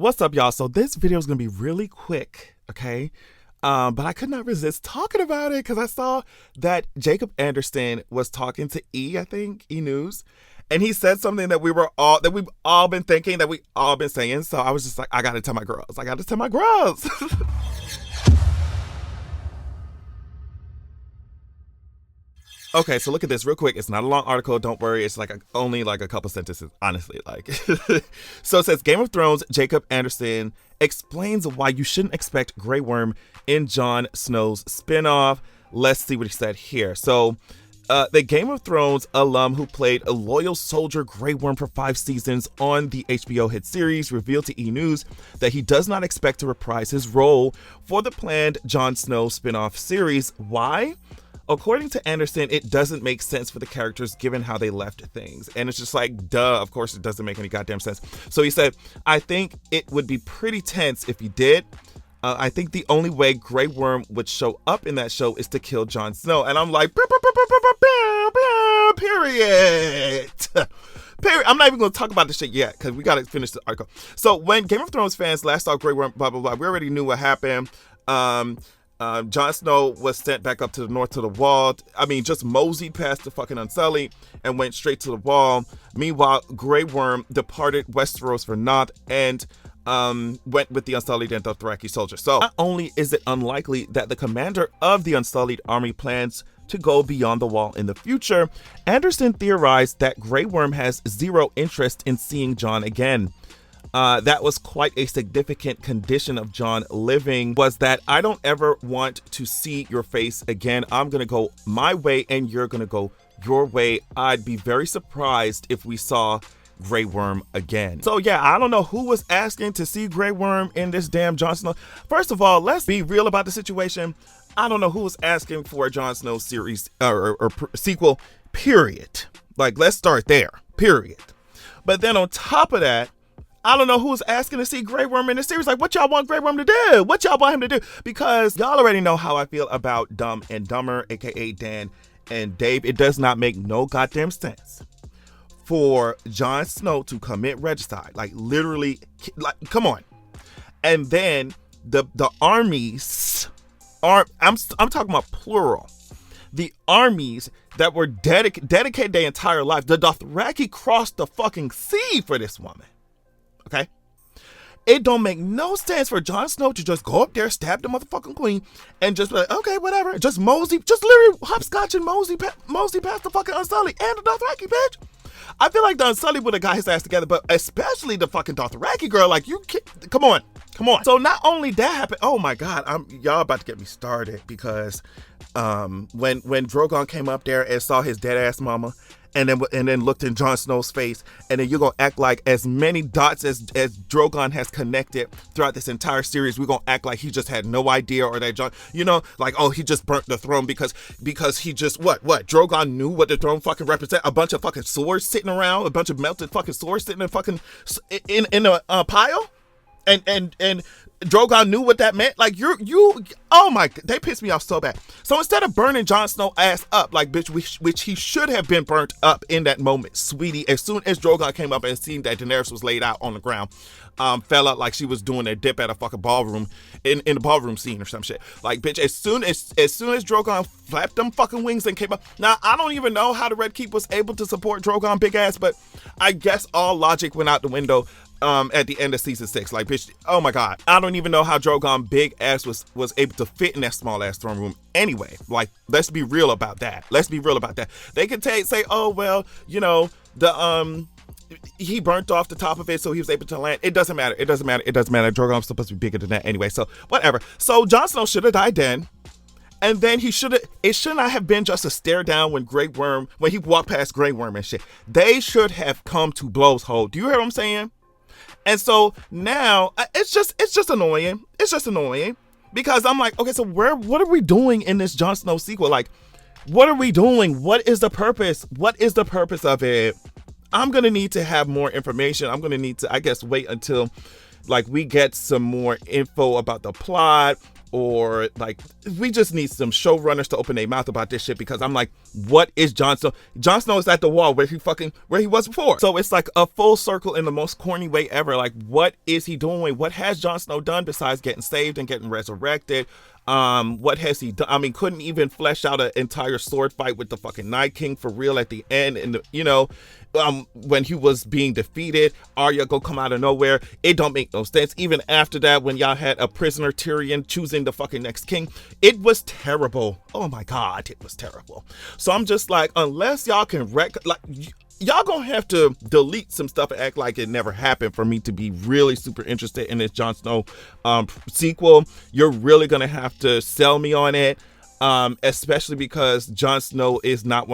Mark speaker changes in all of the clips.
Speaker 1: What's up, y'all? So this video is gonna be really quick, okay? But I could not resist talking about it because I saw that Jacob Anderson was talking to I think, E News, and he said something that we've all been thinking, that we all been saying. So I was just like, I gotta tell my girls. I gotta tell my girls. Okay, so look at this real quick. It's not a long article. Don't worry. It's like only like a couple sentences, honestly. Like, so it says Game of Thrones. Jacob Anderson explains why you shouldn't expect Grey Worm in Jon Snow's spinoff. Let's see what he said here. So, the Game of Thrones alum who played a loyal soldier Grey Worm for 5 seasons on the HBO hit series revealed to E! News that he does not expect to reprise his role for the planned Jon Snow spinoff series. Why? According to Anderson, it doesn't make sense for the characters given how they left things. And it's just like, duh, of course it doesn't make any goddamn sense. So he said, I think it would be pretty tense if he did. I think the only way Grey Worm would show up in that show is to kill Jon Snow. And I'm like, period. Period. I'm not even going to talk about this shit yet because we got to finish the article. So when Game of Thrones fans last saw Grey Worm, blah, blah, blah, we already knew what happened. Jon Snow was sent back up to the north to the wall. I mean, just moseyed past the fucking Unsullied and went straight to the wall. Meanwhile, Grey Worm departed Westeros for naught and went with the Unsullied and Dothraki soldiers. So not only is it unlikely that the commander of the Unsullied army plans to go beyond the wall in the future, Anderson theorized that Grey Worm has zero interest in seeing Jon again. That was quite a significant condition of Jon living, was that I don't ever want to see your face again. I'm going to go my way and you're going to go your way. I'd be very surprised if we saw Grey Worm again. So yeah, I don't know who was asking to see Grey Worm in this damn Jon Snow. First of all, let's be real about the situation. I don't know who was asking for a Jon Snow series or sequel, period. Like, let's start there, period. But then on top of that, I don't know who's asking to see Grey Worm in the series. Like, what y'all want Grey Worm to do? What y'all want him to do? Because y'all already know how I feel about Dumb and Dumber, aka Dan and Dave. It does not make no goddamn sense for Jon Snow to commit regicide. Like, literally, like, come on. And then the armies are, I'm talking about plural. The armies that were dedicated their entire life. The Dothraki crossed the fucking sea for this woman. Okay, it don't make no sense for Jon Snow to just go up there, stab the motherfucking queen, and just be like, okay, whatever, just mosey, just literally hopscotch and mosey past the fucking Unsullied and the Dothraki, bitch. I feel like the Unsullied would have got his ass together, but especially the fucking Dothraki girl, like, you can't, come on. So not only that happened, oh my God, y'all about to get me started because when Drogon came up there and saw his dead ass mama, and then looked in Jon Snow's face, and then you're gonna act like as many dots as Drogon has connected throughout this entire series, we're gonna act like he just had no idea, or that Jon, like, oh, he just burnt the throne because he just what Drogon knew what the throne fucking represent, a bunch of fucking swords sitting around, a bunch of melted fucking swords sitting in fucking in a pile, and Drogon knew what that meant. Like, oh my, they pissed me off so bad. So instead of burning Jon Snow ass up, like, bitch, which he should have been burnt up in that moment, sweetie, as soon as Drogon came up and seen that Daenerys was laid out on the ground, fell out like she was doing a dip at a fucking ballroom, in the ballroom scene or some shit. Like, bitch, as soon as Drogon flapped them fucking wings and came up. Now, I don't even know how the Red Keep was able to support Drogon big ass, but I guess all logic went out the window at the end of season 6. Like, bitch, oh my God, I don't even know how Drogon big ass was able to fit in that small ass throne room anyway. Like, let's be real about that. They can say, oh well, he burnt off the top of it, so he was able to land. It doesn't matter. Drogon's supposed to be bigger than that anyway, so whatever. So Jon Snow should have died then. And then it should not have been just a stare down when he walked past Grey Worm and shit. They should have come to blows, ho. Do you hear what I'm saying? And so now it's just annoying. It's just annoying because I'm like, okay, so what are we doing in this Jon Snow sequel? Like, what are we doing? What is the purpose? What is the purpose of it? I'm going to need to have more information. I'm going to need to, I guess, wait until like we get some more info about the plot or like we just need some showrunners to open their mouth about this shit, because I'm like, what is Jon Snow? Jon Snow is at the wall where he was before. So it's like a full circle in the most corny way ever. Like, what is he doing? What has Jon Snow done besides getting saved and getting resurrected? What has he done? I mean, couldn't even flesh out an entire sword fight with the fucking Night King for real at the end, and when he was being defeated, Arya go come out of nowhere. It don't make no sense. Even after that, when y'all had a prisoner Tyrion choosing the fucking next king, it was terrible. Oh my God, it was terrible. So I'm just like, unless y'all can y'all gonna have to delete some stuff and act like it never happened for me to be really super interested in this Jon Snow sequel. You're really gonna have to sell me on it, especially because Jon Snow is not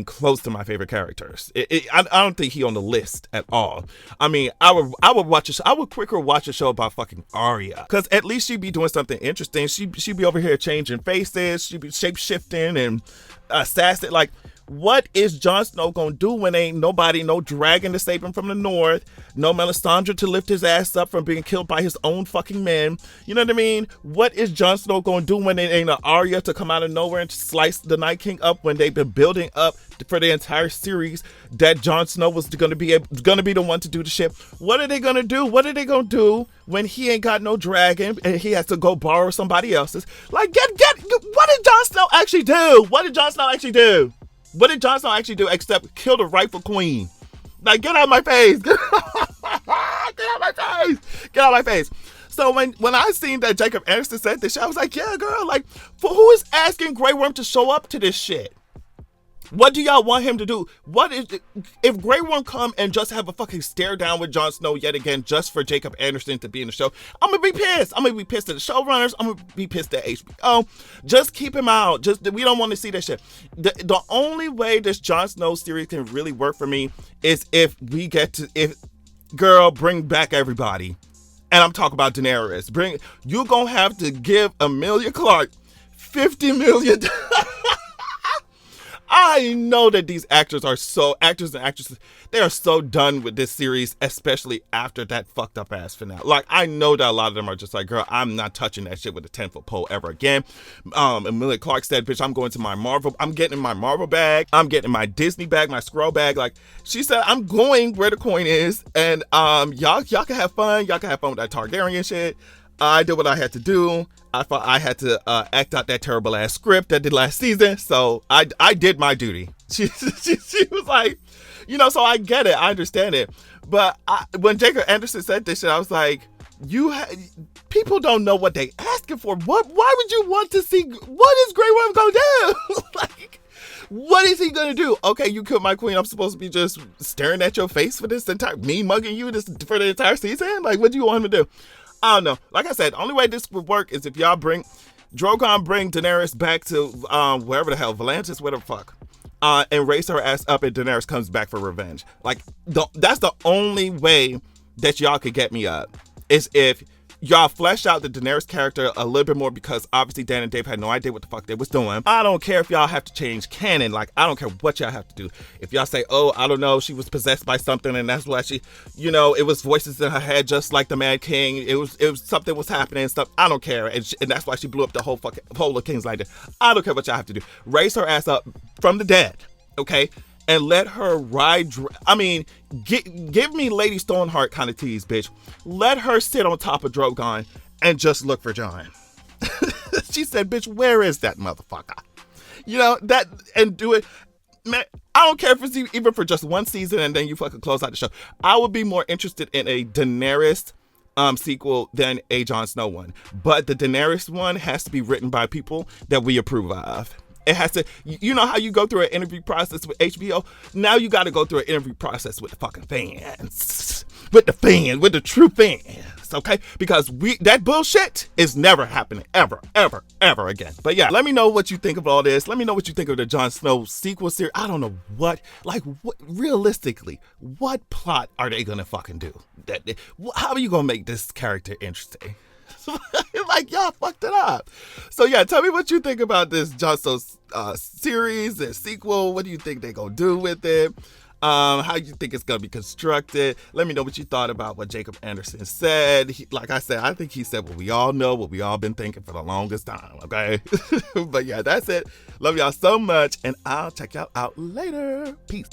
Speaker 1: close to my favorite characters. I don't think he on the list at all. I mean, I would quicker watch a show about fucking Arya, because at least she'd be doing something interesting. She'd be over here changing faces. She'd be shape shifting and assassin. Like, what is Jon Snow gonna do when ain't nobody, no dragon to save him from the north, no Melisandre to lift his ass up from being killed by his own fucking men? You know what I mean? What is Jon Snow gonna do when there ain't an Arya to come out of nowhere and slice the Night King up, when they've been building up for the entire series that Jon Snow was gonna be the one to do the shit? What are they gonna do? What are they gonna do when he ain't got no dragon and he has to go borrow somebody else's? Like, what did Jon Snow actually do? What did Jon Snow actually do? What did Jon Snow actually do except kill the rightful queen? Like, get out of my face. Get out of my face. Get out of my face. So when I seen that Jacob Anderson said this shit, I was like, yeah, girl, like, for who is asking Grey Worm to show up to this shit? What do y'all want him to do? If Grey Worm come and just have a fucking stare down with Jon Snow yet again just for Jacob Anderson to be in the show, I'm gonna be pissed. I'm gonna be pissed at the showrunners. I'm gonna be pissed at HBO. Just keep him out. We don't want to see that shit. The only way this Jon Snow series can really work for me is if bring back everybody. And I'm talking about Daenerys. You're gonna have to give Emilia Clarke $50 million. I know that these actors and actresses, they are so done with this series, especially after that fucked up ass finale. Like, I know that a lot of them are just like, girl, I'm not touching that shit with a 10-foot pole ever again. Emilia Clarke said, bitch, I'm getting my Marvel bag. I'm getting my Disney bag, my scroll bag. Like, she said, I'm going where the coin is. And y'all can have fun. Y'all can have fun with that Targaryen shit. I did what I had to do. I thought I had to act out that terrible ass script I did last season. So I did my duty. She was like, so I get it. I understand it. But when Jacob Anderson said this shit, I was like, people don't know what they asking for. Why would you want to see? What is Grey Worm gonna do? Like, what is he gonna do? Okay, you killed my queen. I'm supposed to be just staring at your face for this me mugging you for the entire season? Like, what do you want him to do? I don't know. Like I said, the only way this would work is if y'all bring Daenerys back to wherever the hell, Volantis, whatever the fuck, and raise her ass up, and Daenerys comes back for revenge. Like, that's the only way that y'all could get me up, is if y'all flesh out the Daenerys character a little bit more, because obviously Dan and Dave had no idea what the fuck they was doing. I don't care if y'all have to change canon. Like, I don't care what y'all have to do. If y'all say, oh, I don't know, she was possessed by something and that's why she, it was voices in her head just like the Mad King. It was something was happening and stuff. I don't care. And that's why she blew up the whole of King's Landing. I don't care what y'all have to do. Raise her ass up from the dead, okay? And let her ride. Give me Lady Stoneheart kind of tease, bitch. Let her sit on top of Drogon and just look for Jon. She said, bitch, where is that motherfucker? And do it. Man, I don't care if it's even for just one season and then you fucking close out the show. I would be more interested in a Daenerys sequel than a Jon Snow one. But the Daenerys one has to be written by people that we approve of. It has to, how you go through an interview process with HBO? Now you got to go through an interview process with the fucking fans. With the true fans, okay? Because that bullshit is never happening, ever, ever, ever again. But yeah, let me know what you think of all this. Let me know what you think of the Jon Snow sequel series. I don't know realistically, what plot are they going to fucking do? How are you going to make this character interesting? Like, y'all fucked it up. So yeah, tell me what you think about this Jon Snow series and sequel. What do you think they gonna do with it? How you think it's gonna be constructed. Let me know what you thought about what Jacob Anderson said. Like I said, I think he said what we all know, what we all been thinking for the longest time, okay? But yeah, that's it. Love y'all so much, and I'll check y'all out later. Peace.